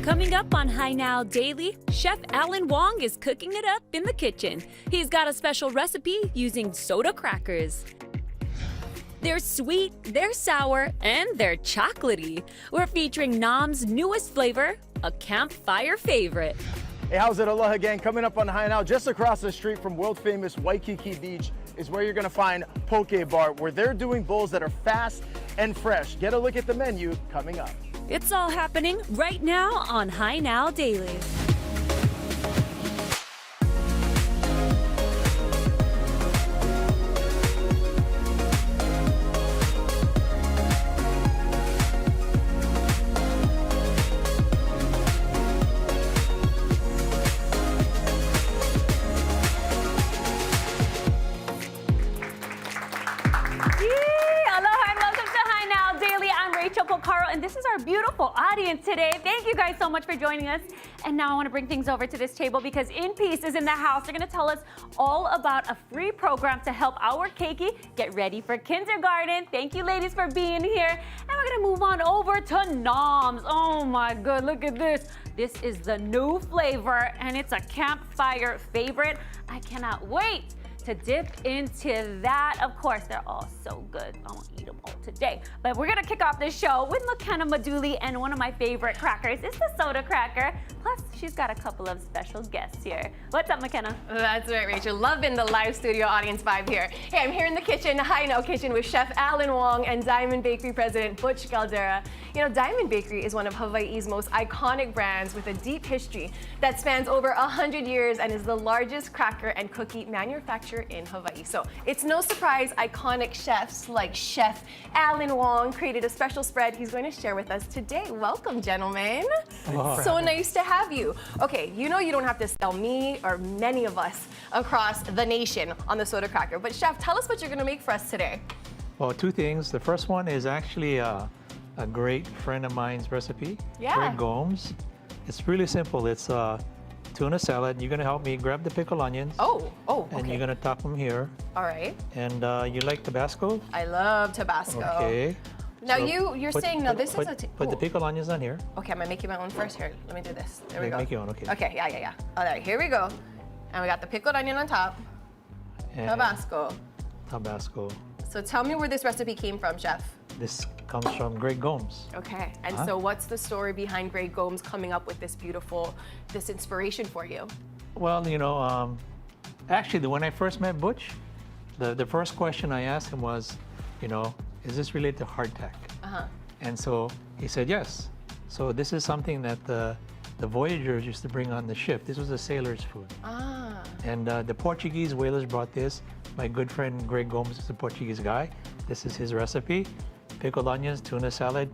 Coming up on Hi Now Daily, Chef Alan Wong is cooking it up in the kitchen. He's got a special recipe using soda crackers. They're sweet, they're sour, and they're chocolatey. We're featuring Nam's newest flavor, a campfire favorite. Hey, how's it? Aloha gang. Coming up on Hi Now, just across the street from world-famous Waikiki Beach is where you're going to find Poke Bar, where they're doing bowls that are fast and fresh. Get a look at the menu coming up. It's all happening right now on Hi Now Daily. And this is our beautiful audience today. Thank you guys so much for joining us. And now I want to bring things over to this table because In Peace is in the house. They're going to tell us all about a free program to help our keiki get ready for kindergarten. Thank you, ladies, for being here. And we're going to move on over to Nam's. Oh my God, look at this. This is the new flavor and it's a campfire favorite. I cannot wait to dip into that. Of course, they're all so good. I won't eat them all today. But we're gonna kick off this show with McKenna Maduli, and one of my favorite crackers is the soda cracker. Plus, she's got a couple of special guests here. What's up, McKenna? That's right, Rachel. Loving the live studio audience vibe here. Hey, I'm here in the kitchen, Hi Now Kitchen, with Chef Alan Wong and Diamond Bakery President Butch Caldera. You know, Diamond Bakery is one of Hawaii's most iconic brands with a deep history that spans over 100 years and is the largest cracker and cookie manufacturer in Hawaii. So it's no surprise iconic chefs like Chef Alan Wong created a special spread he's going to share with us today. Welcome, gentlemen. So nice to have you. Okay, you know you don't have to sell me or many of us across the nation on the soda cracker, but Chef, tell us what you're going to make for us today. Well, two things. The first one is actually a great friend of mine's recipe, Greg Gomes. It's really simple. It's tuna salad. You're gonna help me grab the pickled onions. Okay. And you're gonna top them here. All right. And you like Tabasco? I love Tabasco. Okay. Now you're saying now this is a put the pickled onions on here. Okay, I'm gonna make you my own first. Here, let me do this. There we go. Make your own. Okay. Okay. Yeah. All right. Here we go. And we got the pickled onion on top. And Tabasco. So tell me where this recipe came from, Chef. This comes from Greg Gomes. Okay, and so what's the story behind Greg Gomes coming up with this this inspiration for you? Well, you know, actually, when I first met Butch, the first question I asked him was, you know, is this related to hardtack? And so he said yes. So this is something that the voyagers used to bring on the ship. This was a sailor's food. And the Portuguese whalers brought this. My good friend Greg Gomes is a Portuguese guy. This is his recipe. Pickled onions, tuna salad,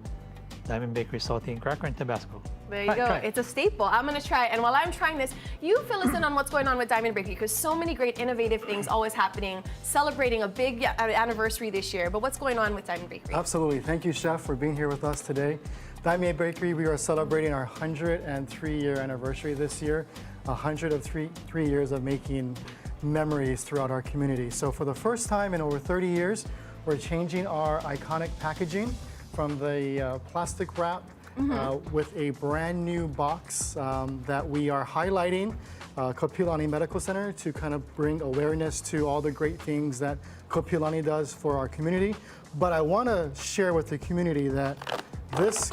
Diamond Bakery saltine cracker, and Tabasco. There you go. It's a staple. I'm going to try it. And while I'm trying this, you fill us in on what's going on with Diamond Bakery, because so many great innovative things always happening, celebrating a big anniversary this year. But what's going on with Diamond Bakery? Absolutely. Thank you, Chef, for being here with us today. Diamond Bakery, we are celebrating our 103-year anniversary this year. 103 years of making memories throughout our community. So for the first time in over 30 years, we're changing our iconic packaging from the plastic wrap with a brand new box that we are highlighting Kapiolani Medical Center to kind of bring awareness to all the great things that Kapiolani does for our community. But I want to share with the community that this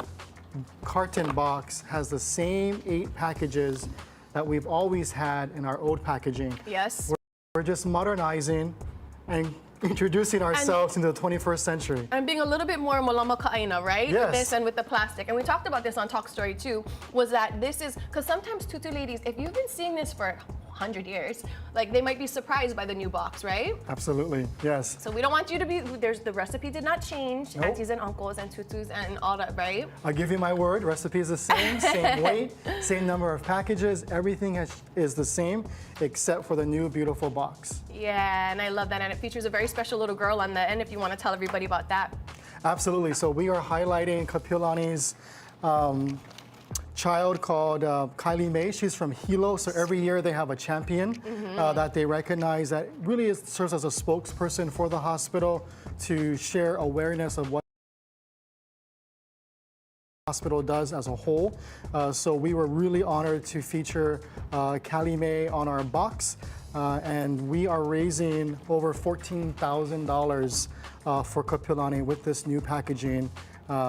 carton box has the same 8 packages that we've always had in our old packaging. Yes. We're just modernizing and introducing ourselves into the 21st century. And being a little bit more molama ka'aina, right? Yes. With this and with the plastic. And we talked about this on Talk Story too, was that this is, because sometimes tutu ladies, if you've been seeing this for 100 years, like they might be surprised by the new box, right? Absolutely, yes. So we don't want you to be, the recipe did not change, aunties and uncles and tutus and all that, right? I'll give you my word, recipe is the same, same weight, same number of packages, everything is the same except for the new beautiful box. Yeah, and I love that, and it features a very special little girl on the end if you want to tell everybody about that. Absolutely, so we are highlighting Kapiolani's child called Kylie Mae. She's from Hilo, so every year they have a champion that they recognize that really serves as a spokesperson for the hospital to share awareness of what hospital does as a whole. So we were really honored to feature Kalime on our box. And we are raising over $14,000 for Kapiolani with this new packaging.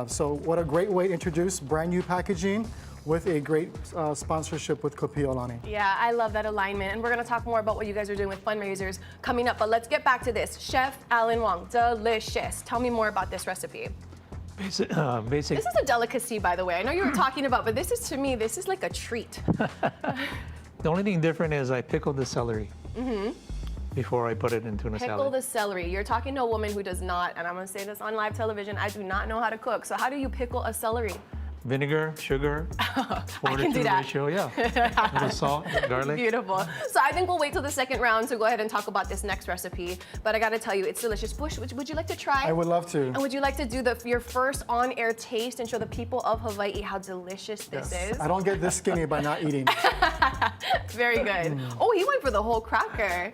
So what a great way to introduce brand new packaging with a great sponsorship with Kapiolani. Yeah, I love that alignment. And we're going to talk more about what you guys are doing with fundraisers coming up. But let's get back to this. Chef Alan Wong, delicious. Tell me more about this recipe. Basic. This is a delicacy, by the way. I know you were talking about, but this is, to me, this is like a treat. The only thing different is I pickled the celery before I put it into a salad. Pickle the celery. You're talking to a woman who does not, and I'm going to say this on live television, I do not know how to cook. So how do you pickle a celery? Vinegar, sugar, 4:2 ratio, yeah. A little salt, garlic. Beautiful. So I think we'll wait till the second round to go ahead and talk about this next recipe. But I got to tell you, it's delicious. Bush, would you like to try? I would love to. And would you like to do your first on-air taste and show the people of Hawaii how delicious this is? I don't get this skinny by not eating. Very good. Oh, he went for the whole cracker.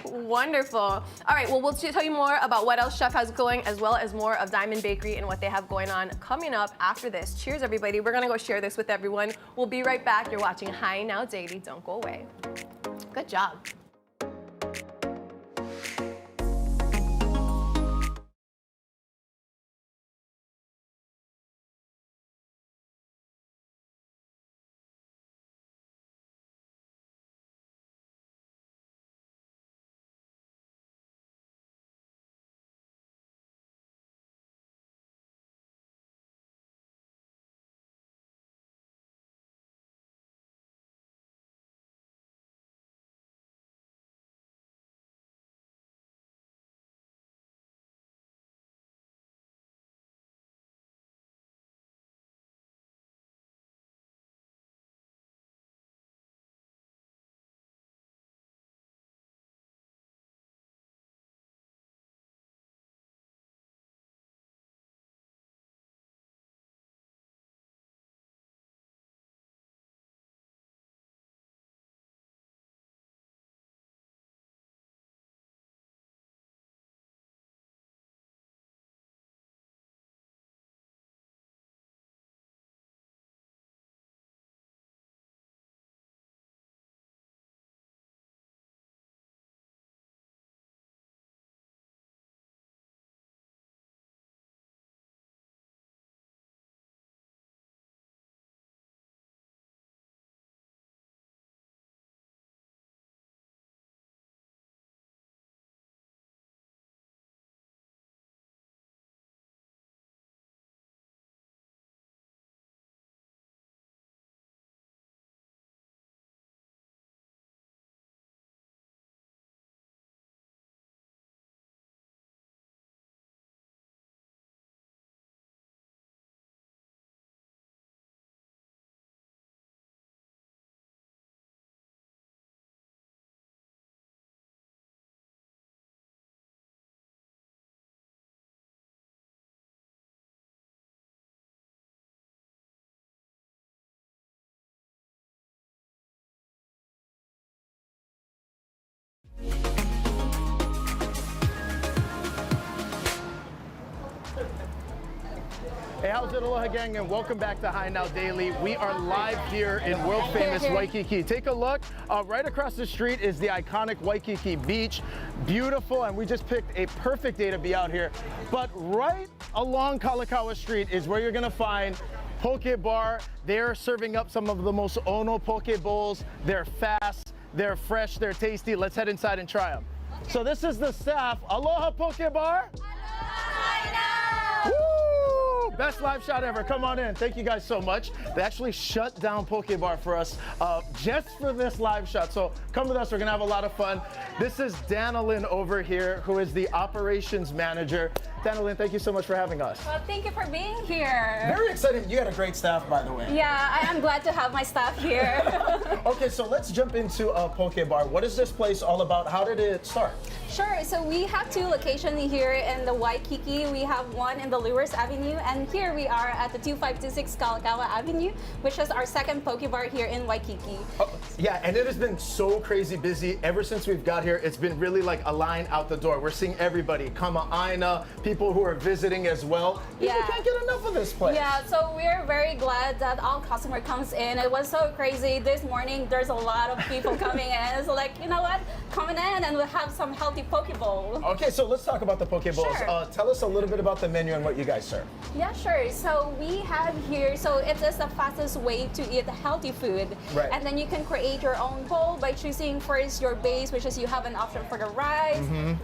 Wonderful. All right, well, we'll tell you more about what else Chef has going, as well as more of Diamond Bakery and what they have going on coming up after this. Cheers, everybody. We're going to go share this with everyone. We'll be right back. You're watching Hi Now Daily. Don't go away. Good job. Hey, how's it, Aloha gang, and welcome back to Hi Now Daily. We are live here in world famous Waikiki. Take a look, right across the street is the iconic Waikiki beach. Beautiful, and we just picked a perfect day to be out here. But right along Kalakaua Street is where you're gonna find Poke Bar. They're serving up some of the most ono poke bowls. They're fast, they're fresh, they're tasty. Let's head inside and try them. So this is the staff. Aloha Poke Bar. Aloha! Woo! Best live shot ever. Come on in. Thank you guys so much. They actually shut down Poke Bar for us just for this live shot. So come with us. We're going to have a lot of fun. This is Danilyn over here, who is the operations manager. Danilyn, thank you so much for having us. Well, thank you for being here. Very excited. You had a great staff, by the way. Yeah, I am glad to have my staff here. Okay, so let's jump into Poke Bar. What is this place all about? How did it start? Sure, so we have two locations here in the Waikiki. We have one in the Lewis Avenue and And here we are at the 2526 Kalakaua Avenue, which is our second Poke Bar here in Waikiki. Oh, yeah, and it has been so crazy busy ever since we've got here. It's been really like a line out the door. We're seeing everybody, Kama'aina, people who are visiting as well. People Yeah. can't get enough of this place. Yeah, so we're very glad that all customer comes in. It was so crazy this morning. There's a lot of people coming in. So like, you know what? Coming in and we'll have some healthy Poke Bowl. Okay, so let's talk about the Poke Bowls. Sure. Tell us a little bit about the menu and what you guys serve. Yeah, sure. So we have here, so it is the fastest way to eat healthy food. Right. And then you can create your own bowl by choosing first your base, which is you have an option for the rice,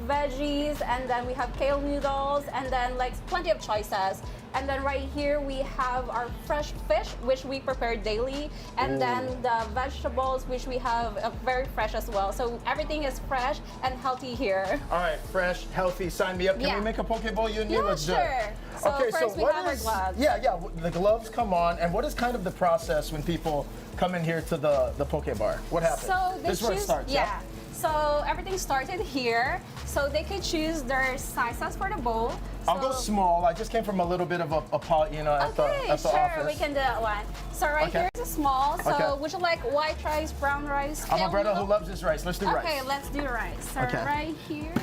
veggies, and then we have kale noodles, and then like plenty of choices. And then right here we have our fresh fish, which we prepare daily, and then the vegetables, which we have very fresh as well. So everything is fresh and healthy here. All right, fresh, healthy, sign me up. Can Yeah. we make a Poke Bowl, you and me? Yeah, Let's do sure. it. So Okay, first we what have our is- gloves. Yeah, the gloves come on. And what is kind of the process when people come in here to the Poke Bar? What happens? So they This is where it choose, starts, yeah. So everything started here. So they can choose their sizes for the bowl. I'll go So- small. I just came from a little bit of a pot, you know, at Okay, the sure, office. we can do that one. So right Okay. here is a small. So Okay. would you like white rice, brown rice, I'm a kale brother who noodle? loves his rice. Let's do Okay, rice. let's do rice. So Okay. right here.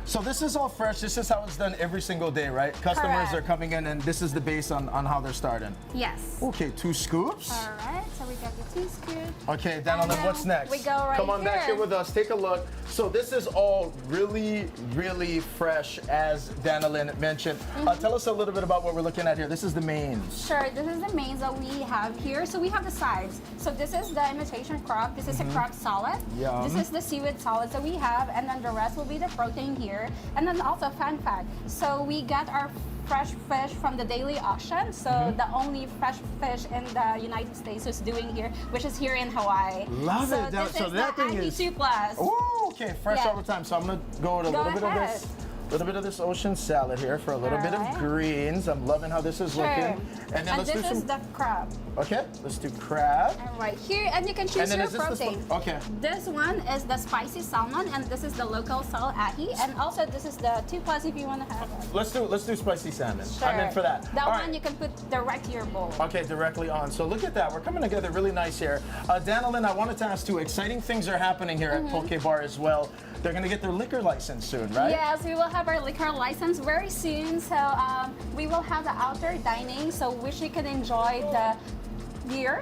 So this is all fresh. This is how it's done every single day, right? Customers Correct. are coming in, and this is the base on how they're starting. Yes. Okay, 2 scoops. All right, so we got the teaspoon. Okay, Daniel, And then what's next? we go right Come on back here. here with us. Take a look. So this is all really, really fresh, as Danilyn mentioned. Tell us a little bit about what we're looking at here. This is the mains. Sure, this is the mains that we have here. So we have the sides. So this is the imitation crab. This is a crab salad. Yum. This is the seaweed salad that we have, and then the rest will be the protein here. And then also fun fact. So we got our fresh fish from the daily auction. So the only fresh fish in the United States is doing here, which is here in Hawaii. Love so it. This So is that the thing Ahi is- 2+. Ooh, okay, fresh Yeah. all the time. So I'm gonna go with a Go little bit of ahead. this. Little bit of this ocean salad here for a little bit of Alright. greens. I'm loving how this is Sure. looking. And then And let's do this is some. the crab. Okay, let's do crab. And right here, and you can And choose then your is this protein. okay. This one is the spicy salmon, and this is the local sal ahi, and also this is the 2+ if you want to have it. Let's do spicy salmon. Sure. I'm in for that. That All one right. you can put direct to your bowl. Okay, directly on. So look at that. We're coming together really nice here. Danilyn, I wanted to ask too, exciting things are happening here at Poke Bar as well. They're going to get their liquor license soon, right? Yes, we will have our liquor license very soon. So we will have the outdoor dining, so which you can enjoy the beer,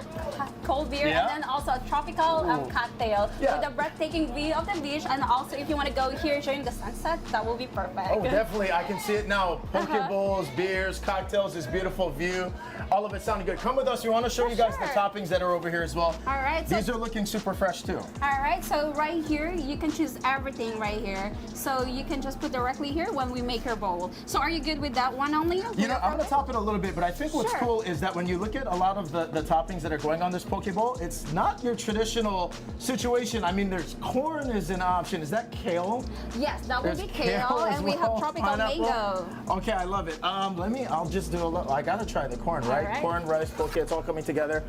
cold beer, Yeah. and then also a tropical cocktail Yeah. with a breathtaking view of the beach. And also, if you want to go here during the sunset, that will be perfect. Oh, definitely. I can see it now. Poke bowls, beers, cocktails, this beautiful view. All of it sounding good. Come with us. We want to show you guys the Sure. toppings that are over here as well. All right, so- These are looking super fresh too. All right, so right here, you can choose everything right here. So you can just put directly here when we make your bowl. So are you good with that one only? You know, I'm going to top it a little bit, but I think what's Sure. cool is that when you look at a lot of the toppings that are going on this Poke Bowl, it's not your traditional situation. I mean, there's corn is an option. Is that kale? Yes, that will There's be kale, as and we well, have tropical pineapple. mango. Okay, I love it. I'll just do a little, I gotta try the corn, right? right. Corn, rice, poke, it's all coming together.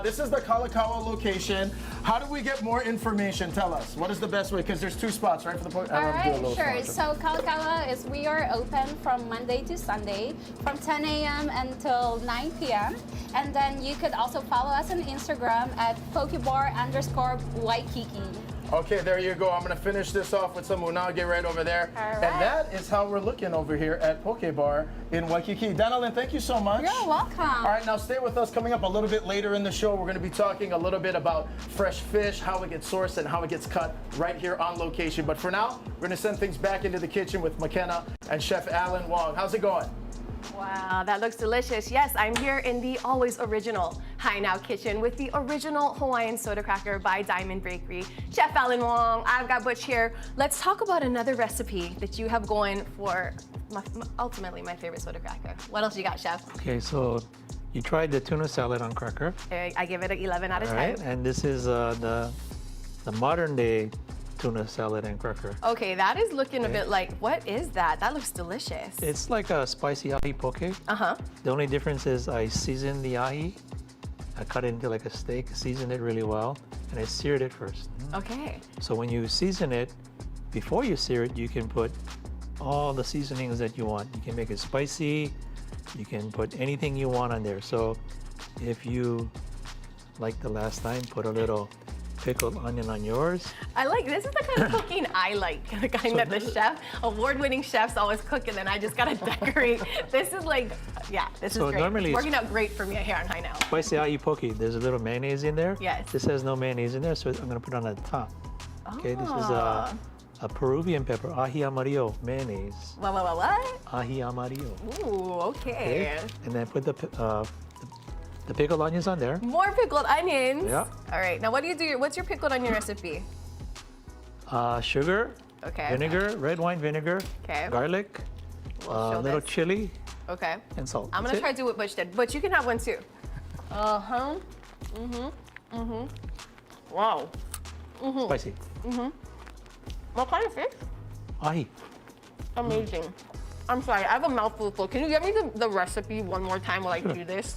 This is the Kalakaua location. How do we get more information? Tell us. What is the best way? Because there's 2 spots, right, for the poke? All right, sure. So Kalakaua is, we are open from Monday to Sunday from 10 a.m. until 9 p.m. And then you could also follow us on Instagram at pokebar_Waikiki. Okay, there you go. I'm gonna finish this off with some unagi right over there. All And right. that is how we're looking over here at Poke Bar in Waikiki. Danilyn, thank you so much. You're welcome. All right, now stay with us. Coming up a little bit later in the show, we're going to be talking a little bit about fresh fish, how it gets sourced, and how it gets cut right here on location. But for now, we're going to send things back into the kitchen with McKenna and Chef Alan Wong. How's it going? Wow, that looks delicious. Yes, I'm here in the always original Hai Now kitchen with the original Hawaiian soda cracker by Diamond Bakery. Chef Alan Wong, I've got Butch here. Let's talk about another recipe that you have going for ultimately my favorite soda cracker. What else you got, Chef? Okay, so you tried the tuna salad on cracker. I give it an 11 out of All 10. right, and this is the modern day tuna salad and cracker. Okay, that is looking a bit like, what is that? That looks delicious. It's like a spicy ahi poke. Uh-huh. The only difference is I seasoned the ahi. I cut it into like a steak, seasoned it really well, and I seared it first. Okay. So when you season it, before you sear it, you can put all the seasonings that you want. You can make it spicy. You can put anything you want on there. So if you, like the last time, put a little pickled onion on yours. I like, this is the kind of cooking I like. The kind that the chef, award-winning chefs always cook and then I just gotta decorate. This is like, yeah, this is So great. normally It's working out great for me here on High Now. Spicy ahi poke, there's a little mayonnaise in there. Yes. This has no mayonnaise in there, so I'm gonna put it on the top. Okay, this is a Peruvian pepper, aji amarillo mayonnaise. What? Aji amarillo. Ooh, okay. And then put the pickled onions on there. More pickled onions. Yeah. All right, now what do you do? What's your pickled onion recipe? Sugar, Okay. vinegar, red wine vinegar, Okay. garlic, show little this. chili, Okay. and salt. I'm That's gonna it. try to do what Butch did. Butch, you can have one too. Wow. Spicy. What kind of fish? Ahi. Amazing. I'm sorry, I have a mouthful full. Can you give me the recipe one more time while I do this?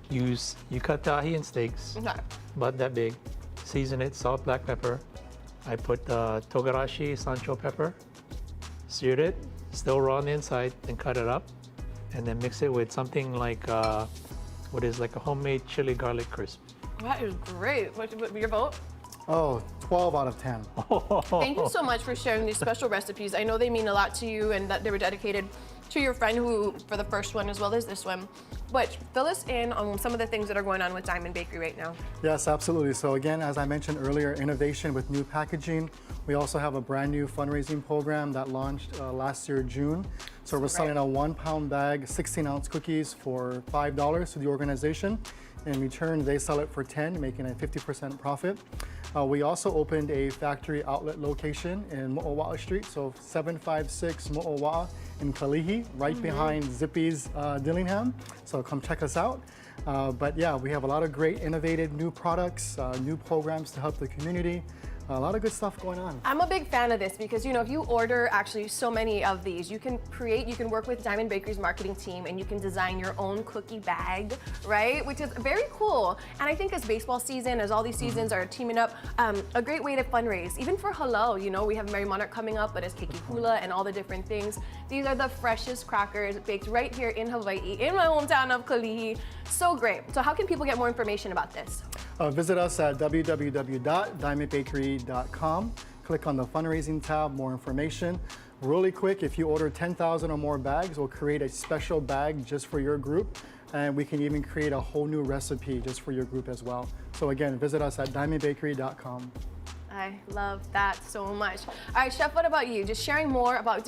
You cut the ahi in steaks, Okay. about that big. Season it, salt, black pepper. I put togarashi, sancho pepper. Seared it, still raw on the inside, then cut it up, and then mix it with something like what is like a homemade chili garlic crisp. That is great. What's your vote? Oh, 12 out of 10. Thank you so much for sharing these special recipes. I know they mean a lot to you and that they were dedicated to your friend who, for the first one as well as this one. But fill us in on some of the things that are going on with Diamond Bakery right now. Yes, absolutely. So again, as I mentioned earlier, innovation with new packaging. We also have a brand new fundraising program that launched last year, June. So we're selling a 1-pound bag, 16-ounce cookies for $5 to the organization. In return, they sell it for 10, making a 50% profit. We also opened a factory outlet location in Mo'owa'a Street, so 756 Mo'owa'a in Kalihi, right behind Zippy's Dillingham. So come check us out. But yeah, we have a lot of great innovative new products, new programs to help the community. A lot of good stuff going on. I'm a big fan of this because, you know, if you order actually so many of these, you can work with Diamond Bakery's marketing team and you can design your own cookie bag, right? Which is very cool. And I think as baseball season, as all these seasons are teaming up, a great way to fundraise. Even for Hello, you know, we have Mary Monarch coming up, but it's Keiki Hula and all the different things.Ese are the freshest crackers baked right here in Hawaii, in my hometown of Kalihi. So great. So how can people get more information about this? Visit us at www.diamondbakery.com. Click on the fundraising tab, more information. Really quick, if you order 10,000 or more bags, we'll create a special bag just for your group. And we can even create a whole new recipe just for your group as well. So again, visit us at diamondbakery.com. I love that so much. All right, Chef, what about you? Just sharing more about,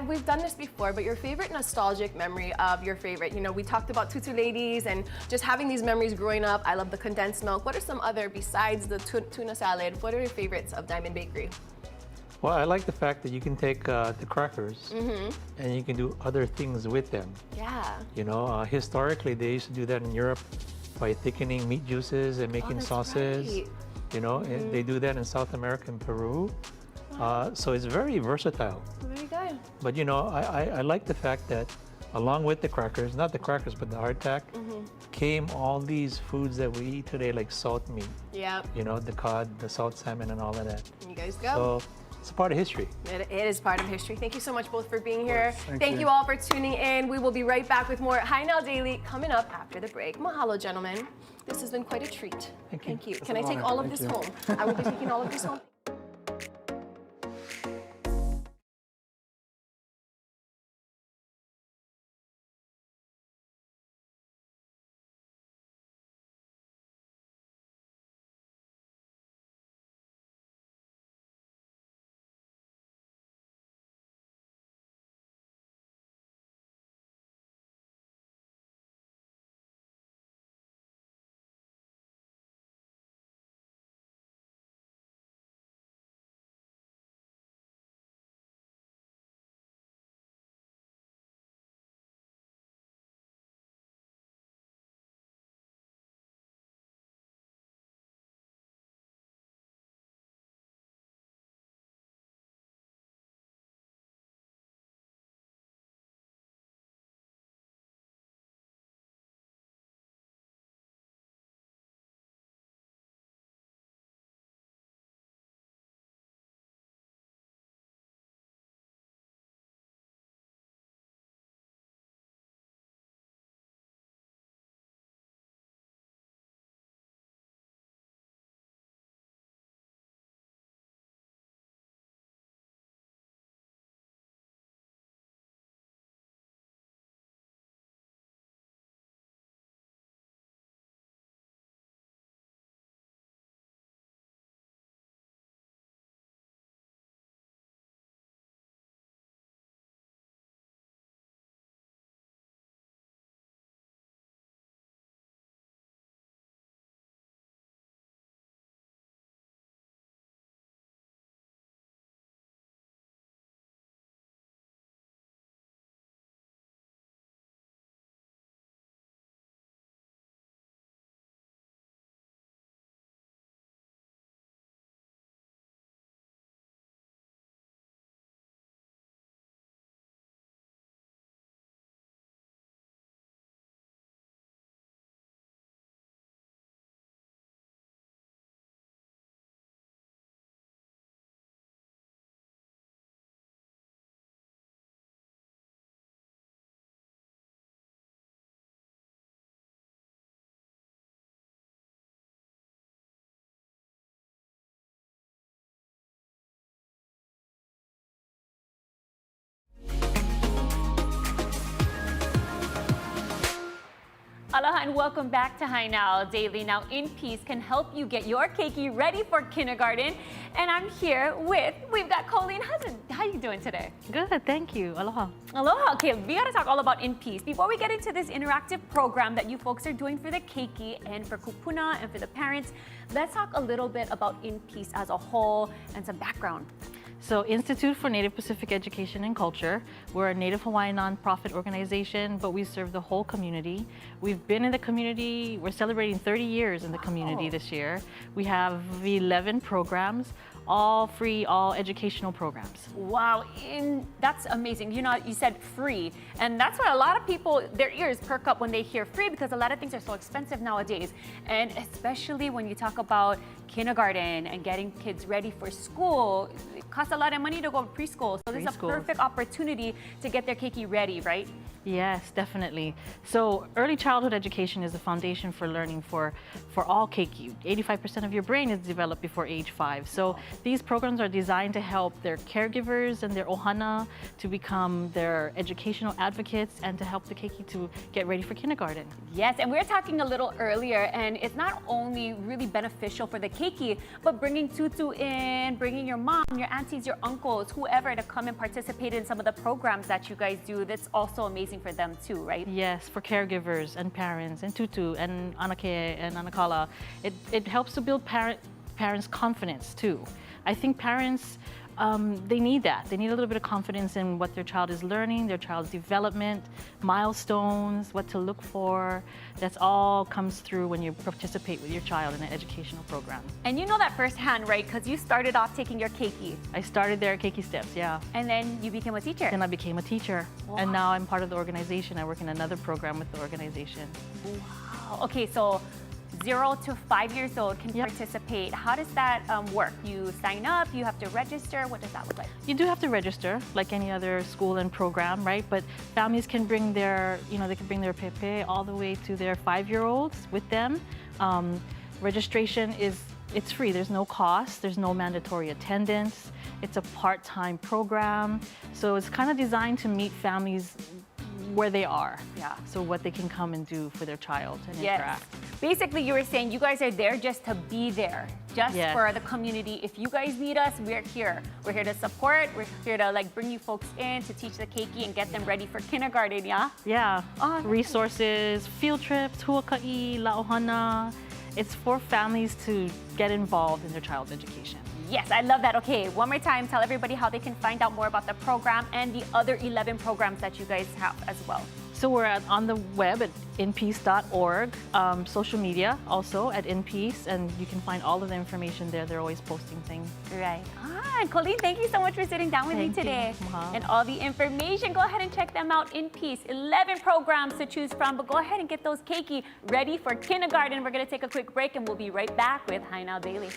we've done this before, but your favorite nostalgic memory of your favorite. You know, we talked about Tutu Ladies and just having these memories growing up. I love the condensed milk. What are some other, besides the tuna salad, what are your favorites of Diamond Bakery? Well, I like the fact that you can take the crackers and you can do other things with them. Yeah. You know, historically they used to do that in Europe by thickening meat juices and making that's sauces. right. You know, and they do that in South America and Peru. So it's very versatile. Very good. But you know, I like the fact that along with the crackers, not the crackers, but the hardtack, came all these foods that we eat today, like salt meat. Yep. You know, the cod, the salt salmon, and all of that. You guys go. So it's a part of history. It is part of history. Thank you so much both for being here. Thank you you. all for tuning in. We will be right back with more High Now Daily coming up after the break. Mahalo, gentlemen. This has been quite a treat. Thank you. Can I an take honor. all of Thank this you. home? I will be taking all of this home. Aloha and welcome back to Hainao Daily. Now, In Peace can help you get your keiki ready for kindergarten. And I'm here we've got Colleen. How you doing today? Good, thank you. Aloha. Aloha. Okay, we gotta talk all about In Peace. Before we get into this interactive program that you folks are doing for the keiki and for kupuna and for the parents, let's talk a little bit about In Peace as a whole and some background. So, Institute for Native Pacific Education and Culture, we're a Native Hawaiian nonprofit organization, but we serve the whole community. We've been in the community, we're celebrating 30 years in the community this year. We have 11 programs, all free, all educational programs. Wow, that's amazing. You know, you said free, and that's why a lot of people, their ears perk up when they hear free because a lot of things are so expensive nowadays. And especially when you talk about kindergarten and getting kids ready for school, it costs a lot of money to go to preschool. So this is a perfect opportunity to get their keiki ready, right? Yes, definitely. So early childhood education is the foundation for learning for all keiki. 85% of your brain is developed before age 5. So these programs are designed to help their caregivers and their ohana to become their educational advocates and to help the keiki to get ready for kindergarten. Yes, and we were talking a little earlier, and it's not only really beneficial for the keiki, but bringing tutu in, bringing your mom, your aunties, your uncles, whoever to come and participate in some of the programs that you guys do. That's also amazing for them too, right? Yes, for caregivers and parents and tutu and anake and anakala. It helps to build parents' confidence too. I think parents, they need that. They need a little bit of confidence in what their child is learning, their child's development, milestones, what to look for. That's all comes through when you participate with your child in an educational program. And you know that firsthand, right? Because you started off taking your keiki. I started there at Keiki Steps, yeah. And then you became a teacher. Then I became a teacher. Wow. And now I'm part of the organization. I work in another program with the organization. Wow. Okay, so 0 to 5 years old can participate. How does that work? You sign up, you have to register. What does that look like? You do have to register like any other school and program, right? But families can bring their, they can bring their pepe all the way to their 5-year-olds with them. Registration it's free. There's no cost. There's no mandatory attendance. It's a part-time program. So it's kind of designed to meet families where they are. Yeah. So what they can come and do for their child and interact. Basically, you were saying you guys are there just to be there, just for the community. If you guys need us, we're here. We're here to support. We're here to bring you folks in to teach the keiki and get them ready for kindergarten, yeah? Yeah. Resources, field trips, huaka'i, la'ohana. It's for families to get involved in their child's education. Yes, I love that. Okay, one more time, tell everybody how they can find out more about the program and the other 11 programs that you guys have as well. So we're on the web at inpeace.org, social media also at InPeace, and you can find all of the information there. They're always posting things. Right. And Colleen, thank you so much for sitting down with me today. And all the information, go ahead and check them out in Peace. 11 programs to choose from, but go ahead and get those keiki ready for kindergarten. We're going to take a quick break, and we'll be right back with Hainao Daily.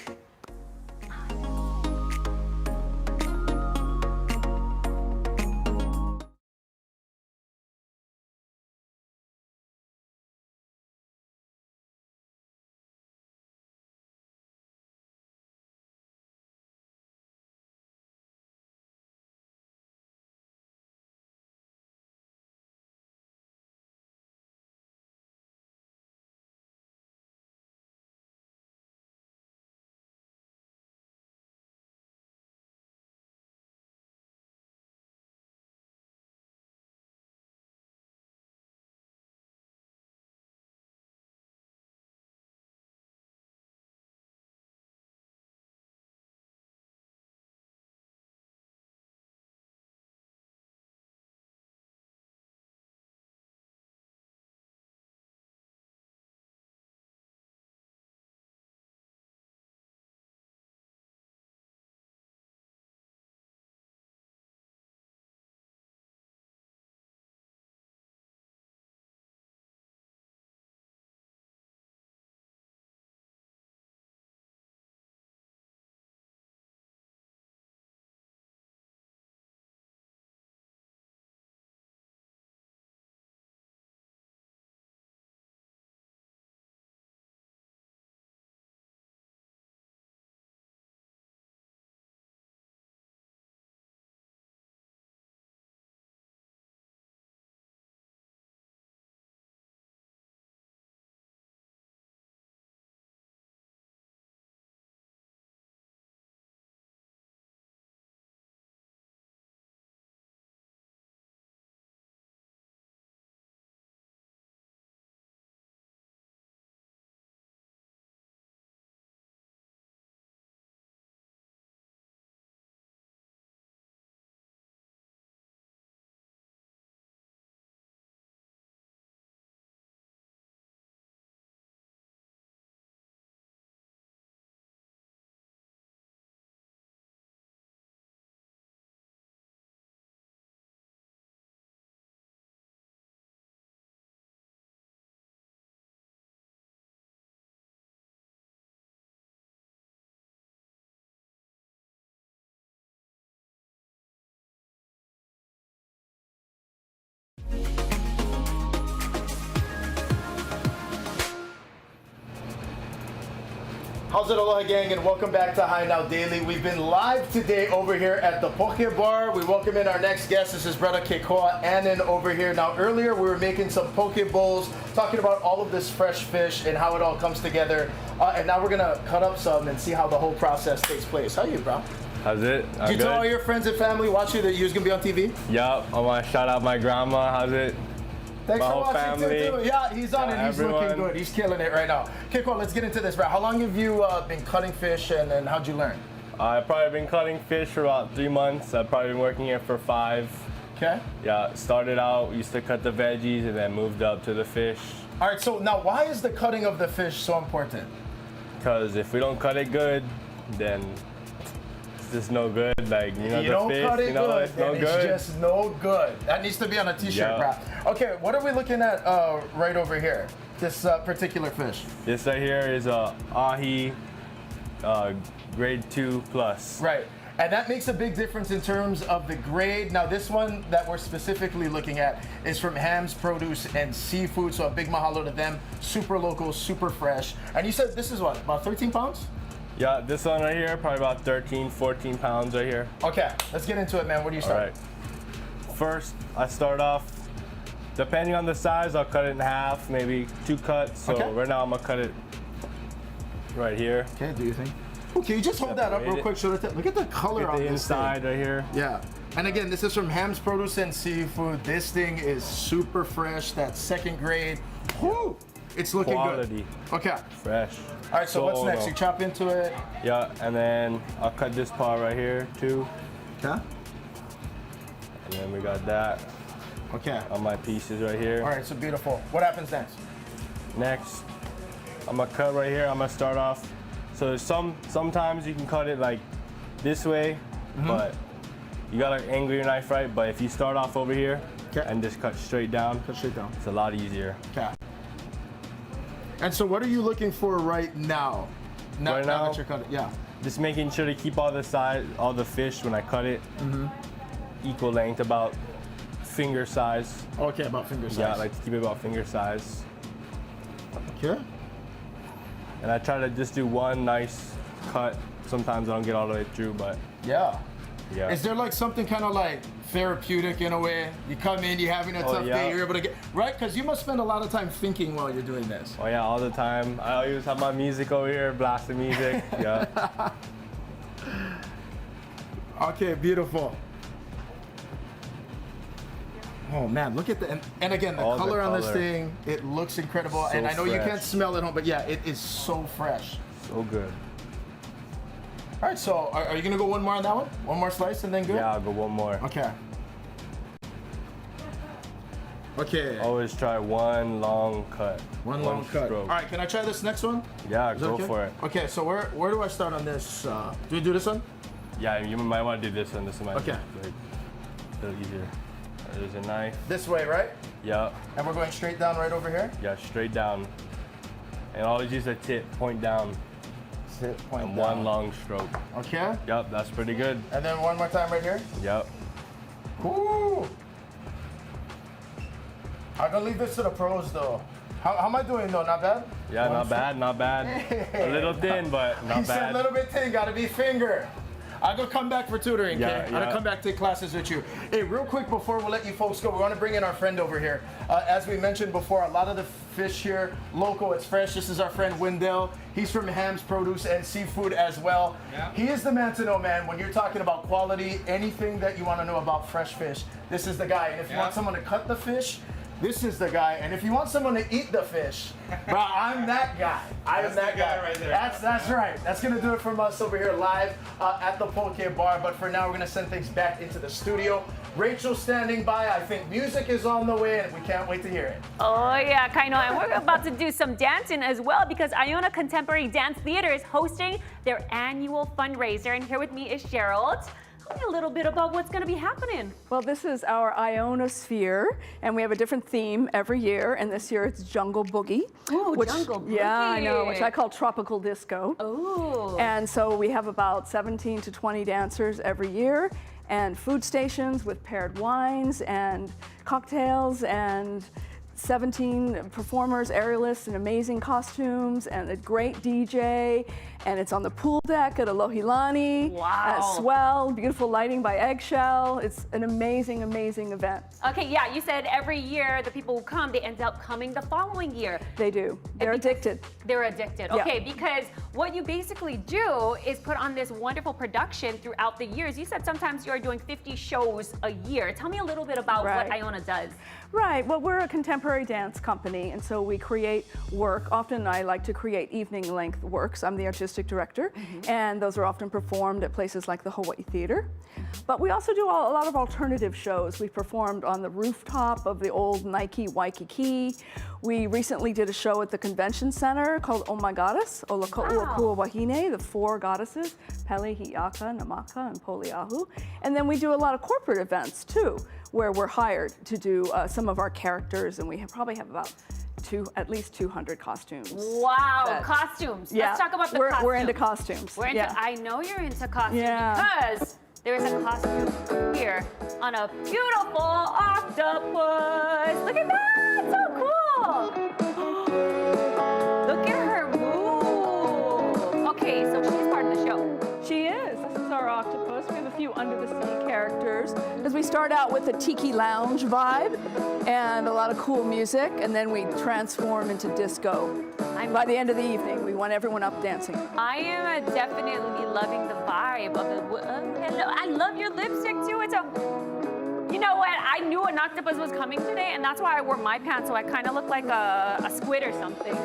How's it, aloha gang, and welcome back to High Now Daily. We've been live today over here at the Poke Bar. We welcome in our next guest. This is brother Kainoa Annan over here. Now, earlier we were making some poke bowls, talking about all of this fresh fish and how it all comes together. And now we're gonna cut up some and see how the whole process takes place. How are you, bro? How's it? Did you tell all your friends and family watch you that you was gonna be on TV? Yup, I want to shout out my grandma. How's it? Thanks My for whole watching family. too. Yeah, he's on it. He's looking everyone. good. He's killing it right now. Kainoa, let's get into this, bro. How long have you been cutting fish, and how'd you learn? I've probably been cutting fish for about 3 months. I've probably been working here for 5. Okay. Yeah, started out, used to cut the veggies and then moved up to the fish. All right, so now why is the cutting of the fish so important? Because if we don't cut it good, then it's just no good. Like, You the don't fish, cut it good, it's no and good. it's just no good. That needs to be on a t-shirt, Yeah. bro. Okay, what are we looking at right over here? This particular fish. This right here is a ahi grade 2 plus. Right. And that makes a big difference in terms of the grade. Now, this one that we're specifically looking at is from Ham's Produce and Seafood, so a big mahalo to them. Super local, super fresh. And you said this is what, about 13 pounds? Yeah, this one right here, probably about 13, 14 pounds right here. Okay, let's get into it, man. Where do you All start? right. First, I start off, depending on the size, I'll cut it in half, maybe 2 cuts. So Okay. right now I'm gonna cut it right here. Okay, do you think? Okay, you just hold that up real Separate it. quick. Show it. Look at the color Get on the this inside thing. right here. Yeah. And again, this is from Ham's Produce and Seafood. This thing is super fresh. That second grade. Whoo! It's looking Quality. good. Okay. Fresh. All right, so what's next? no. You chop into it. Yeah, and then I'll cut this part right here too. Okay. And then we got that Okay. on my pieces right here. All right, so beautiful. What happens next? Next, I'm gonna cut right here. I'm gonna start off. So sometimes you can cut it like this way, but you gotta angle your knife right. But if you start off over here Okay. and just cut straight down, Cut straight down. it's a lot easier. Okay. And so what are you looking for right now? Right now now? that you're cutting. Yeah. Just making sure to keep all the fish when I cut it, equal length, about finger size. Okay, about finger size. Yeah, I like to keep it about finger size. Okay. And I try to just do one nice cut. Sometimes I don't get all the way through, but Yeah. yeah. Is there like something kind of like therapeutic in a way? You come in, you're having a tough yeah. day, you're able to get right, because you must spend a lot of time thinking while you're doing this. Oh yeah, all the time. I always have my music over here, blasting music. Yeah. Okay, beautiful. Oh man, look at the and again the All the color on this color. thing. It looks incredible, So and I know you fresh. can't smell it home, but yeah, it is so fresh. So good. All right, so are you gonna go one more on that one? One more slice and then good? Yeah, I'll go one more. Okay. Okay. Always try one long cut. One long cut. stroke. All right, can I try this next one? Yeah, Is that go okay? for it. Okay, so where do I start on this? Do we do this one? Yeah, you might want to do this one. This one might Okay. be like, a little easier. There's a knife. This way, right? Yeah, And we're going straight down right over here? yeah, straight down. And always use a tip, point down, Sit, point and down. one long stroke. Okay. Yep, that's pretty good. And then one more time right here. Yep. Ooh. I'm gonna leave this to the pros though. How am I doing though? Not bad? Yeah, not bad, not bad. A little thin, but He not said a bad. little bit thin, gotta be finger. I'm gonna come back for tutoring, Yeah, okay? I'm gonna yeah. come back take classes with you. Hey, real quick before we let you folks go, we wanna bring in our friend over here. As we mentioned before, a lot of the fish here, local, it's fresh. This is our friend Wendell. He's from Ham's Produce and Seafood as well. Yeah. He is the man to know, man. When you're talking about quality, anything that you wanna know about fresh fish, this is the guy. And if you Yeah. want someone to cut the fish, this is the guy. And if you want someone to eat the fish, bro, I'm that guy. I am That's that the guy guy. right there. That's right. That's gonna do it from us over here live at the Poke Bar. But for now, we're gonna send things back into the studio. Rachel's standing by. I think music is on the way, and we can't wait to hear it. Oh yeah, Kainoa, and we're about to do some dancing as well because Iona Contemporary Dance Theater is hosting their annual fundraiser. And here with me is Gerald. Tell me a little bit about what's going to be happening. Well, this is our Ionosphere, and we have a different theme every year, and this year it's Jungle Boogie. Ooh, which, Jungle Yeah, I know, Boogie. which I call tropical disco. Oh. And so we have about 17 to 20 dancers every year, and food stations with paired wines and cocktails and 17 performers, aerialists in amazing costumes, and a great DJ. And it's on the pool deck at Alohilani. Wow. Swell, beautiful lighting by Eggshell. It's an amazing, amazing event. Okay, yeah, you said every year the people who come, they end up coming the following year. They do. They're addicted. They're addicted. Yeah. Okay, because what you basically do is put on this wonderful production throughout the years. You said sometimes you're doing 50 shows a year. Tell me a little bit about what Iona does. Right. Well, we're a contemporary dance company, and so we create work. Often I like to create evening-length works. I'm the artistic director, and those are often performed at places like the Hawaii Theater. But we also do a lot of alternative shows. We performed on the rooftop of the old Nike Waikiki. We recently did a show at the Convention Center called Oh My Goddess, Olako'ua Wahine, the 4 goddesses, Pele, Hi'iaka, Namaka, and Poliahu. And then we do a lot of corporate events too, where we're hired to do some of our characters, and we probably have about at least 200 costumes. Wow, costumes. Yeah, Let's talk about the we're costumes. We're into costumes. We're into, I know you're into costumes because there's a costume here on a beautiful octopus. Look at that, so cool. Look at her move. Okay, so she's part of the show. She is. This is our octopus. We have a few under the sea characters. As we start out with a tiki lounge vibe and a lot of cool music, and then we transform into disco. By the end of the evening, we want everyone up dancing. I am definitely loving the vibe of the. Hello, I love your lipstick too. It's a. You know what? I knew an octopus was coming today, and that's why I wore my pants, so I kind of look like a squid or something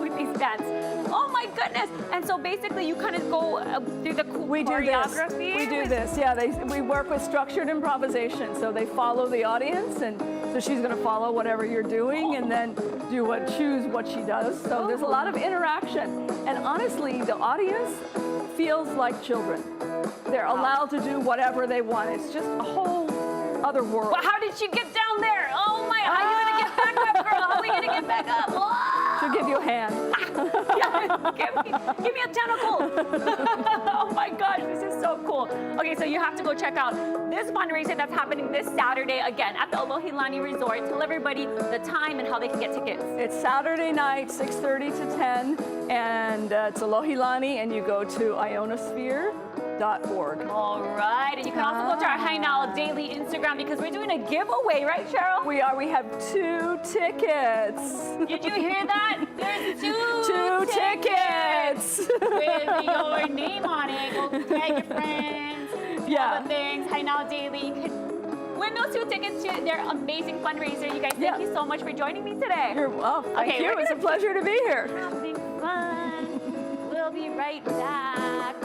with these pants. Oh my goodness! And so basically, you kind of go through the choreography. We do this. Yeah, we work with structured improvisation, so they follow the audience, and so she's going to follow whatever you're doing, and then choose what she does. So there's a lot of interaction, and honestly, the audience feels like children. They're allowed to do whatever they want. It's just a whole other world. Well, how did she get down there? Oh my! How are you gonna get back up, girl? How are we gonna get back up? Whoa! She'll give you a hand. give me a tentacle. Oh my gosh, this is so cool. Okay, so you have to go check out this fundraiser that's happening this Saturday again at the Alohilani Resort. Tell everybody the time and how they can get tickets. It's Saturday night, 6:30 to 10, and it's Alohilani, and you go to ionosphere.org. All right, and you can also go to our High Now Daily Instagram because we're doing a giveaway, right, Cheryl? We are. We have 2 tickets. Did you hear that? There's 2 tickets with your name on it. Go tag your friends. All the things. High Now Daily. You can win those 2 tickets to their amazing fundraiser. You guys, thank you so much for joining me today. Thank you. It's a pleasure to be here. Having fun. We'll be right back.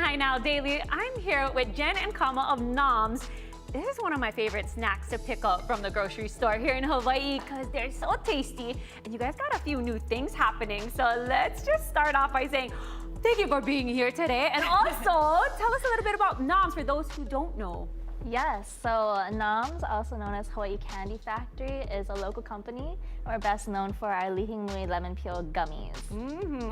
Hi Now Daily. I'm here with Jen and Kama of Noms. This is one of my favorite snacks to pick up from the grocery store here in Hawaii because they're so tasty. And you guys got a few new things happening. So let's just start off by saying thank you for being here today. And also tell us a little bit about Noms for those who don't know. Yes, so Noms, also known as Hawaii Candy Factory, is a local company. We're best known for our lihingmui lemon peel gummies.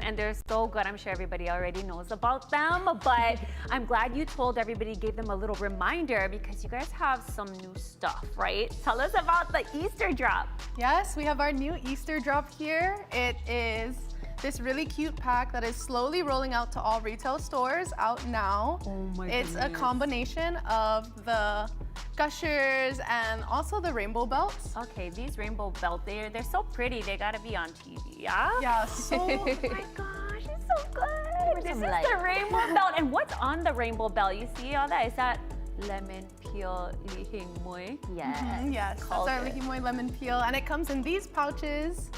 And they're so good. I'm sure everybody already knows about them, but I'm glad you told everybody, gave them a little reminder because you guys have some new stuff, right? Tell us about the Easter drop. Yes, we have our new Easter drop here. It is this really cute pack that is slowly rolling out to all retail stores out now. Oh my It's goodness. a combination of the gushers and also the rainbow belts. Okay, these rainbow belts, they're so pretty. They gotta be on TV, yeah? Yeah, so Oh my gosh, it's so good. This some is light. the rainbow belt. And what's on the rainbow belt? You see all that? Is that lemon peel lihingmui? Yes. yes, that's Called our it. lihimoi lemon peel, and it comes in these pouches.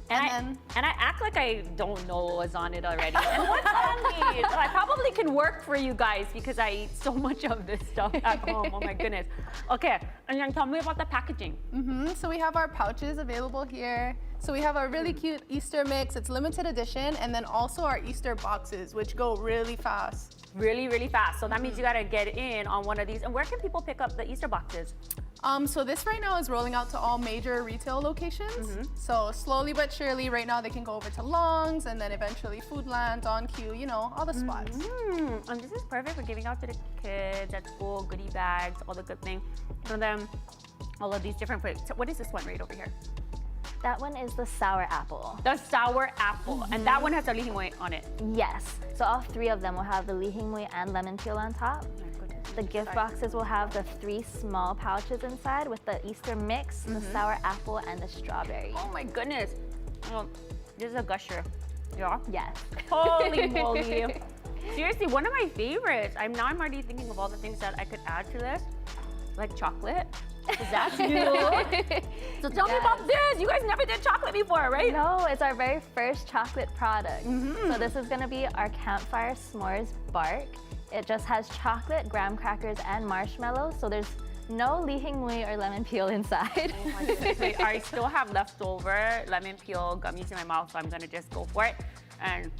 And I act like I don't know what was on it already. And what's on these? I probably can work for you guys because I eat so much of this stuff at home. Oh my goodness. Okay, and then tell me about the packaging. So we have our pouches available here. So we have our really cute Easter mix. It's limited edition, and then also our Easter boxes, which go really fast. Really, really fast. So that means you gotta get in on one of these. And where can people pick up the Easter boxes? So this right now is rolling out to all major retail locations. So slowly but surely, right now they can go over to Long's and then eventually Foodland, On Q, you know, all the spots. And this is perfect for giving out to the kids at school, goodie bags, all the good things. And then all of these different, so what is this one right over here? That one is the sour apple. The sour apple. And that one has a lihingmui on it. Yes, so all three of them will have the lihingmui and lemon peel on top. The gift boxes will have the 3 small pouches inside with the Easter mix, the sour apple, and the strawberry. Oh my goodness. Oh, this is a gusher. Yeah? Yes. Holy moly. Seriously, one of my favorites. I'm already thinking of all the things that I could add to this, like chocolate. Is that new? So tell me about this. You guys never did chocolate before, right? No, it's our very first chocolate product. So this is gonna be our campfire s'mores bark. It just has chocolate, graham crackers, and marshmallows, so there's no lihingmui or lemon peel inside. Oh my goodness. Wait, I still have leftover lemon peel gummies in my mouth, so I'm gonna just go for it and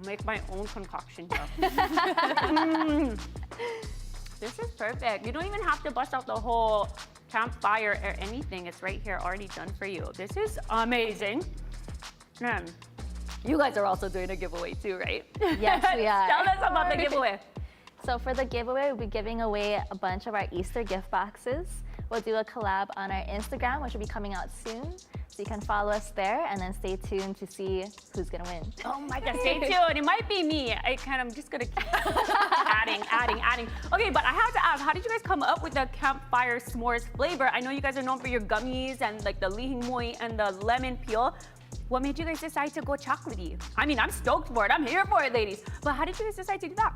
make my own concoction here. This is perfect. You don't even have to bust out the whole campfire or anything. It's right here already done for you. This is amazing. And you guys are also doing a giveaway too, right? Yes, we are. Tell us about the giveaway. So for the giveaway, we'll be giving away a bunch of our Easter gift boxes. We'll do a collab on our Instagram, which will be coming out soon. So you can follow us there and then stay tuned to see who's gonna win. Oh my God, stay tuned. It might be me. I'm just gonna keep adding. Okay, but I have to ask, how did you guys come up with the campfire s'mores flavor? I know you guys are known for your gummies and like the lihingmui and the lemon peel. What made you guys decide to go chocolatey? I mean, I'm stoked for it. I'm here for it, ladies. But how did you guys decide to do that?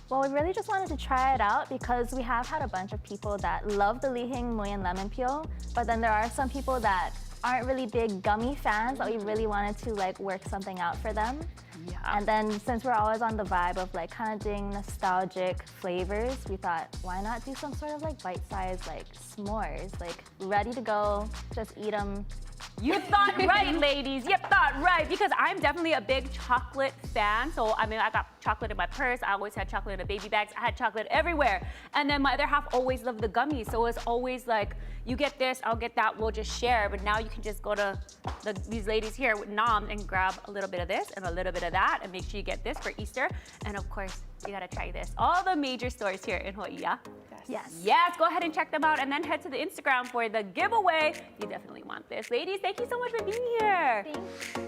Well, we really just wanted to try it out because we have had a bunch of people that love the lihingmui and lemon peel, but then there are some people that aren't really big gummy fans that we really wanted to like work something out for them. Yeah. And then since we're always on the vibe of like kind of doing nostalgic flavors, we thought, why not do some sort of like bite-sized like s'mores, like ready to go, just eat them. You thought right, ladies. You thought right. Because I'm definitely a big chocolate fan. So, I mean, I got chocolate in my purse. I always had chocolate in the baby bags. I had chocolate everywhere. And then my other half always loved the gummies. So it's always like, you get this, I'll get that, we'll just share. But now you can just go to these ladies here with Nom and grab a little bit of this and a little bit of that and make sure you get this for Easter. And of course, you gotta try this. All the major stores here in Hawaii, yeah? Yes. Yes, go ahead and check them out and then head to the Instagram for the giveaway. You definitely want this. Ladies, thank you so much for being here. Thanks.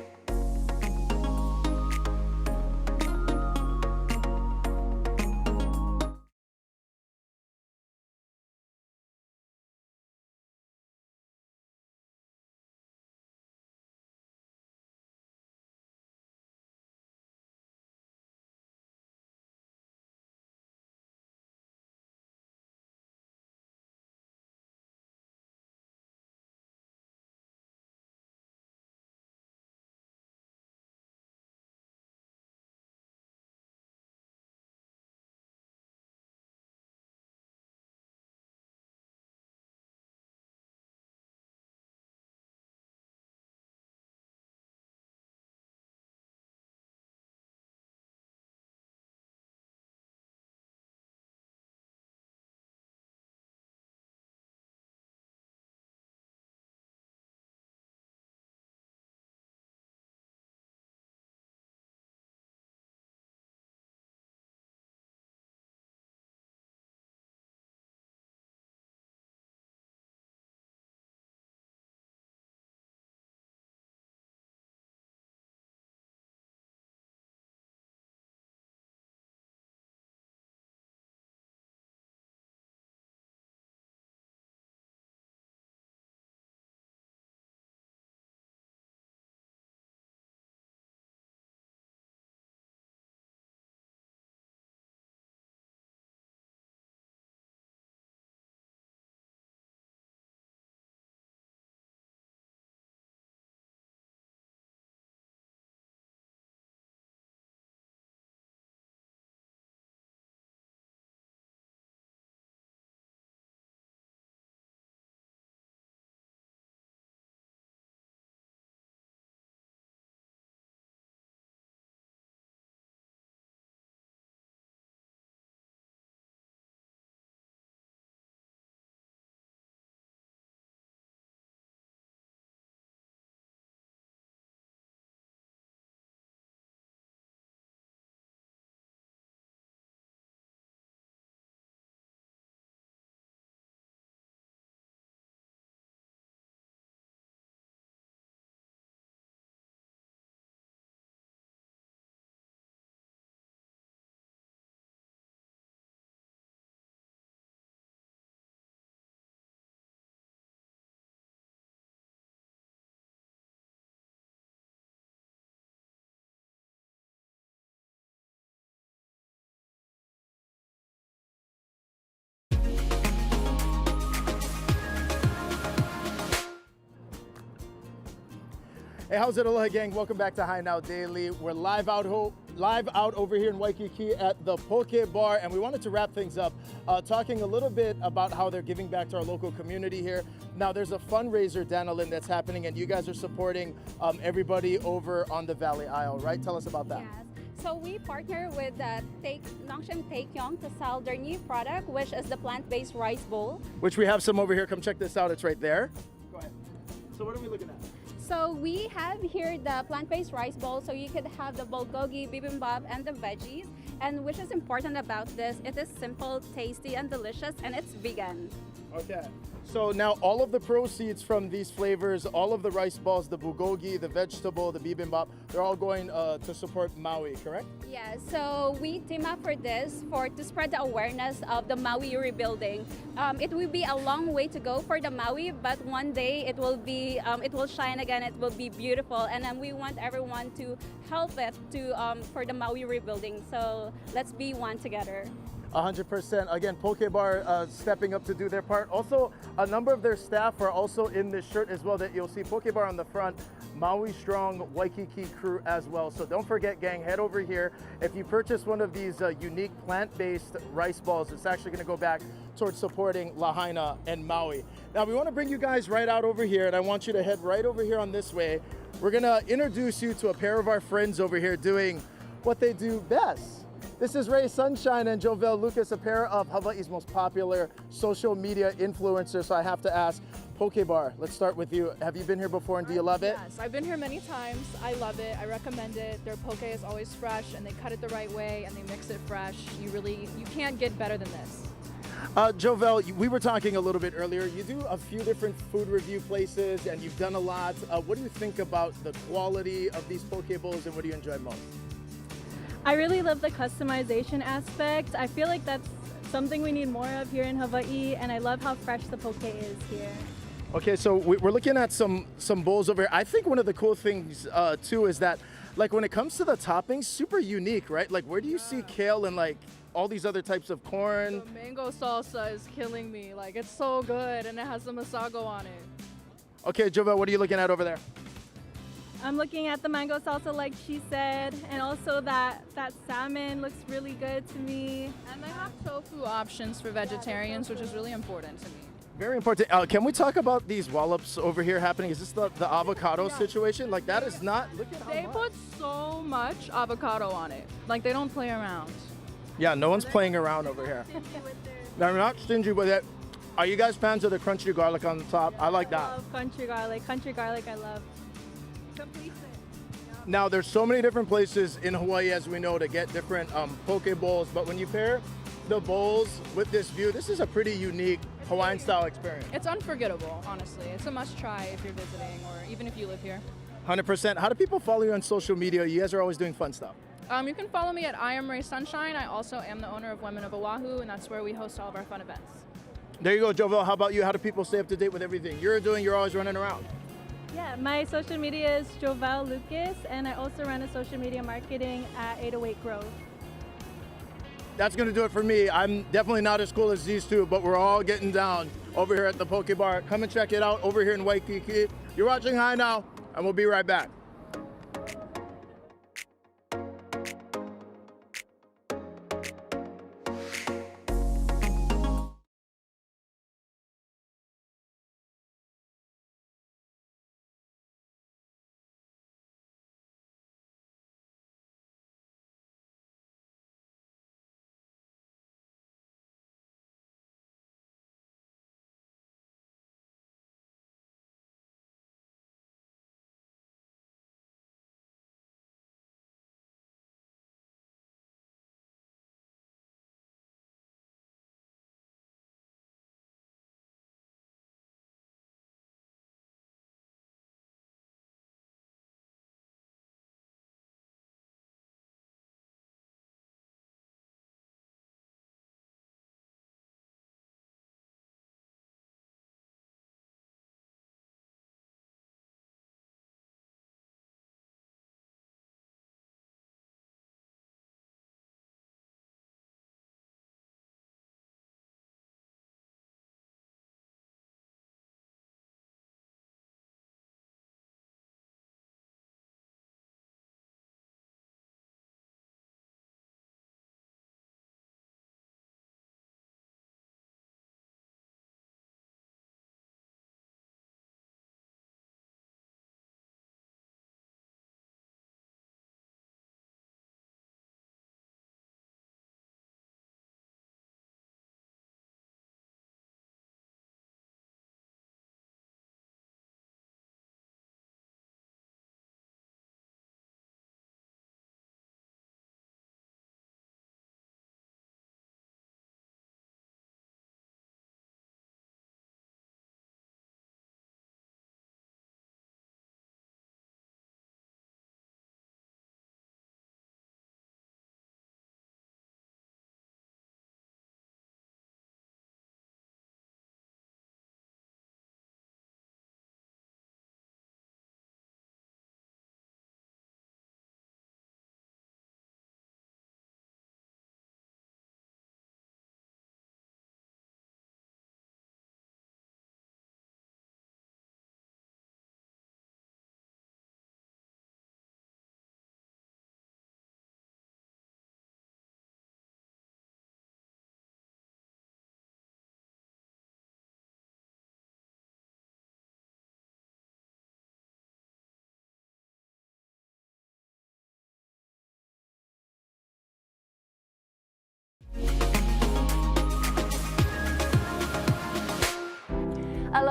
Hey, how's it, Aloha gang? Welcome back to High Now Daily. We're live out over here in Waikiki at the Poke Bar, and we wanted to wrap things up talking a little bit about how they're giving back to our local community here. Now, there's a fundraiser, Danalyn, that's happening, and you guys are supporting everybody over on the Valley Isle, right? Tell us about that. Yes. So we partner with Longshan Taekyong to sell their new product, which is the plant-based rice bowl. Which we have some over here. Come check this out. It's right there. Go ahead. So what are we looking at? So we have here the plant-based rice bowl, so you could have the bulgogi, bibimbap, and the veggies. And which is important about this, it is simple, tasty, and delicious, and it's vegan. Okay. So now all of the proceeds from these flavors, all of the rice balls, the bulgogi, the vegetable, the bibimbap, they're all going to support Maui, correct? Yeah, so we team up for this to spread the awareness of the Maui rebuilding. It will be a long way to go for the Maui, but one day it will shine again. It will be beautiful, and then we want everyone to help it for the Maui rebuilding. So let's be one together. 100%. Again, Poke Bar stepping up to do their part. Also, a number of their staff are also in this shirt as well that you'll see Poke Bar on the front, Maui Strong Waikiki crew as well. So don't forget, gang, head over here. If you purchase one of these unique plant-based rice balls, it's actually going to go back towards supporting Lahaina and Maui. Now, we want to bring you guys right out over here, and I want you to head right over here on this way. We're going to introduce you to a pair of our friends over here doing what they do best. This is Ray Sunshine and Jovel Lucas, a pair of Hawaii's most popular social media influencers. So I have to ask, Poke Bar, let's start with you. Have you been here before and do you love it? Yes, I've been here many times. I love it. I recommend it. Their poke is always fresh and they cut it the right way and they mix it fresh. You can't get better than this. Jovel, we were talking a little bit earlier. You do a few different food review places and you've done a lot. What do you think about the quality of these poke bowls and what do you enjoy most? I really love the customization aspect. I feel like that's something we need more of here in Hawaii, and I love how fresh the poke is here. Okay, so we're looking at some bowls over here. I think one of the cool things too is that, like, when it comes to the toppings, super unique, right? Like, where do you see kale and like all these other types of corn? The mango salsa is killing me. Like, it's so good, and it has the masago on it. Okay, Jovel, what are you looking at over there? I'm looking at the mango salsa like she said, and also that salmon looks really good to me. And they have tofu options for vegetarians, which is really important to me. Very important. Can we talk about these wallops over here happening? Is this the avocado situation? Like, that is not, look at how They much. put so much avocado on it. Like, they don't play around. Yeah, no one's playing around over here. They're not stingy with it. Are you guys fans of the crunchy garlic on the top? I like that. I love country garlic. Country garlic I love. Now, there's so many different places in Hawaii, as we know, to get different poke bowls, but when you pair the bowls with this view, this is a pretty unique Hawaiian-style experience. It's unforgettable, honestly. It's a must-try if you're visiting or even if you live here. 100%. How do people follow you on social media? You guys are always doing fun stuff. You can follow me at I Am Ray Sunshine. I also am the owner of Women of Oahu, and that's where we host all of our fun events. There you go, Jovel. How about you? How do people stay up to date with everything you're doing? You're always running around. Yeah, my social media is Jovel Lucas, and I also run a social media marketing at 808 Grove. That's going to do it for me. I'm definitely not as cool as these two, but we're all getting down over here at the Poke Bar. Come and check it out over here in Waikiki. You're watching High Now, and we'll be right back.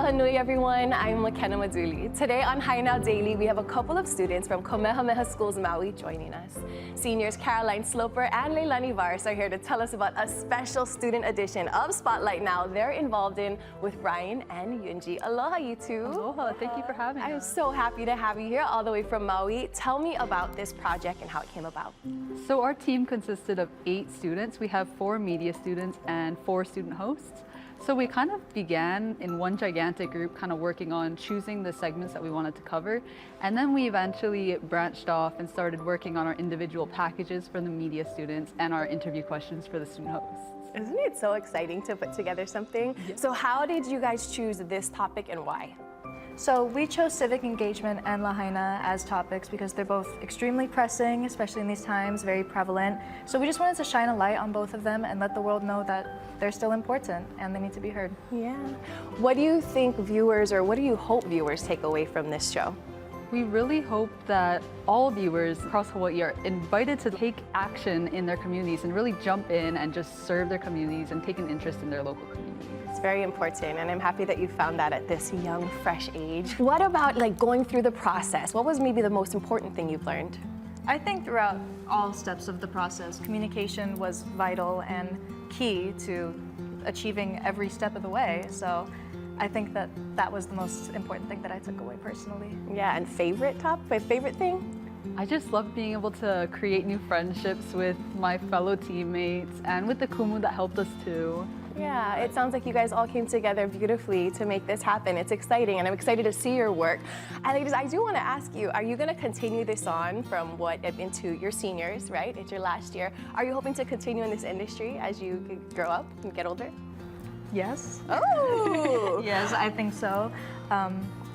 Aloha nui, everyone. I'm Makena Maduli. Today on Hi Now Daily, we have a couple of students from Kamehameha Schools Maui joining us. Seniors Caroline Sloper and Leilani Vars are here to tell us about a special student edition of Spotlight Now they're involved in with Ryan and Yunji. Aloha, you two. Aloha, thank you for having us. I'm so happy to have you here all the way from Maui. Tell me about this project and how it came about. So our team consisted of 8 students. We have 4 media students and 4 student hosts. So we kind of began in one gigantic group, kind of working on choosing the segments that we wanted to cover. And then we eventually branched off and started working on our individual packages for the media students and our interview questions for the student hosts. Isn't it so exciting to put together something? Yes. So how did you guys choose this topic and why? So we chose civic engagement and Lahaina as topics because they're both extremely pressing, especially in these times, very prevalent. So we just wanted to shine a light on both of them and let the world know that they're still important and they need to be heard. Yeah. What do you think viewers, or what do you hope viewers take away from this show? We really hope that all viewers across Hawaii are invited to take action in their communities and really jump in and just serve their communities and take an interest in their local communities. It's very important, and I'm happy that you found that at this young, fresh age. What about like going through the process? What was maybe the most important thing you've learned? I think throughout all steps of the process, communication was vital and key to achieving every step of the way. So I think that that was the most important thing that I took away personally. Yeah, and favorite thing? I just love being able to create new friendships with my fellow teammates and with the kumu that helped us too. Yeah, it sounds like you guys all came together beautifully to make this happen. It's exciting, and I'm excited to see your work. And ladies, I do want to ask you, are you going to continue this on from into your seniors, right? It's your last year. Are you hoping to continue in this industry as you grow up and get older? Yes. Oh! Yes, I think so.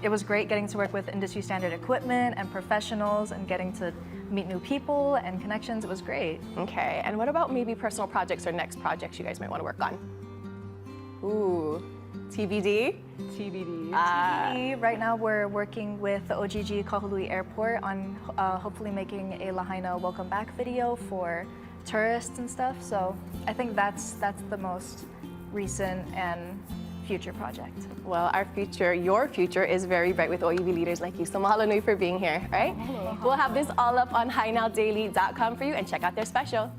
It was great getting to work with industry standard equipment and professionals and getting to meet new people and connections. It was great. Okay, and what about maybe personal projects or next projects you guys might want to work on? Ooh, TBD? TBD. Right now we're working with the OGG Kahului Airport on hopefully making a Lahaina welcome back video for tourists and stuff. So I think that's the most recent and future project. Well, your future is very bright with OEV leaders like you. So mahalo nui for being here, right? Mahalo. We'll have this all up on hinowdaily.com for you, and check out their special.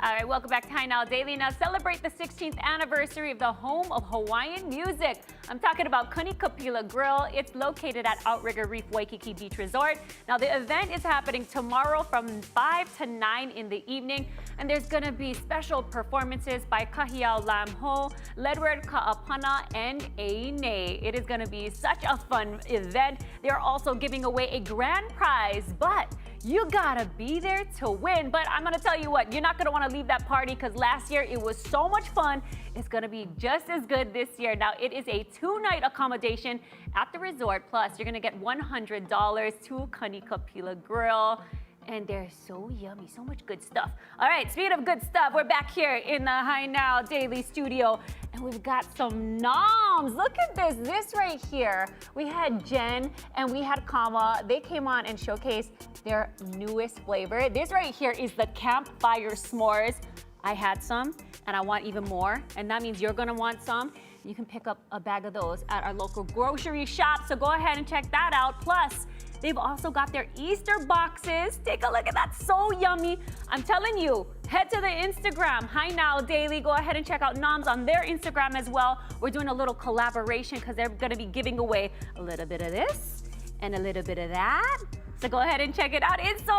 All right, welcome back to Hi Now Daily. Now celebrate the 16th anniversary of the home of Hawaiian music. I'm talking about Kanikapila Grill. It's located at Outrigger Reef Waikiki Beach Resort. Now the event is happening tomorrow from 5 to 9 in the evening. And there's gonna be special performances by Kahiao Lamho, Ledward Ka'apana, and Eine. It is gonna be such a fun event. They're also giving away a grand prize, but you gotta be there to win. But I'm gonna tell you what, you're not gonna wanna leave that party because last year it was so much fun. It's gonna be just as good this year. Now it is a 2-night accommodation at the resort. Plus you're gonna get $100 to Kanikapila Grill. And they're so yummy, so much good stuff. All right, speaking of good stuff, we're back here in the Hi Now Daily studio, and we've got some noms. Look at this right here. We had Jen and we had Kama. They came on and showcased their newest flavor. This right here is the campfire s'mores. I had some, and I want even more, and that means you're gonna want some. You can pick up a bag of those at our local grocery shop, so go ahead and check that out. Plus, they've also got their Easter boxes. Take a look at that, so yummy. I'm telling you, head to the Instagram, Hi Now Daily. Go ahead and check out Noms on their Instagram as well. We're doing a little collaboration because they're gonna be giving away a little bit of this and a little bit of that. So go ahead and check it out. It's so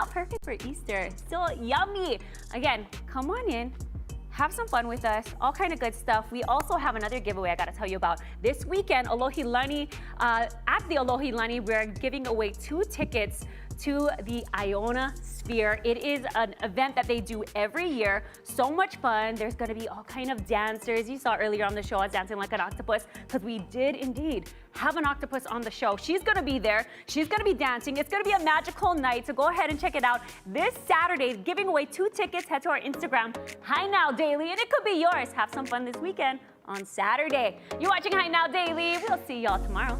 perfect for Easter. So yummy. Again, come on in. Have some fun with us, all kind of good stuff. We also have another giveaway I gotta tell you about. This weekend, Alohilani, at the Alohilani, we're giving away 2 tickets to the Iona Sphere. It is an event that they do every year. So much fun. There's gonna be all kind of dancers. You saw earlier on the show, I was dancing like an octopus, because we did indeed have an octopus on the show. She's gonna be there. She's gonna be dancing. It's gonna be a magical night, so go ahead and check it out. This Saturday, giving away 2 tickets. Head to our Instagram, Hi Now Daily, and it could be yours. Have some fun this weekend on Saturday. You're watching Hi Now Daily. We'll see y'all tomorrow.